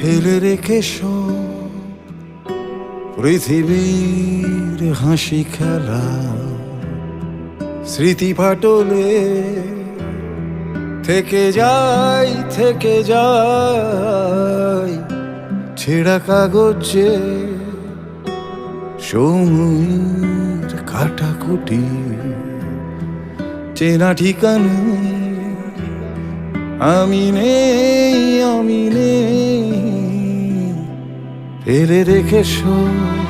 ফেলে রেখে সব পৃথিবীর হাসি খেলা স্মৃতি ফাটলে থেকে যায় ছেঁড়া কাগজে সময়ের কাটাকুটি চেনা ঠিকানা আমি নেই ফেলে রেখে সব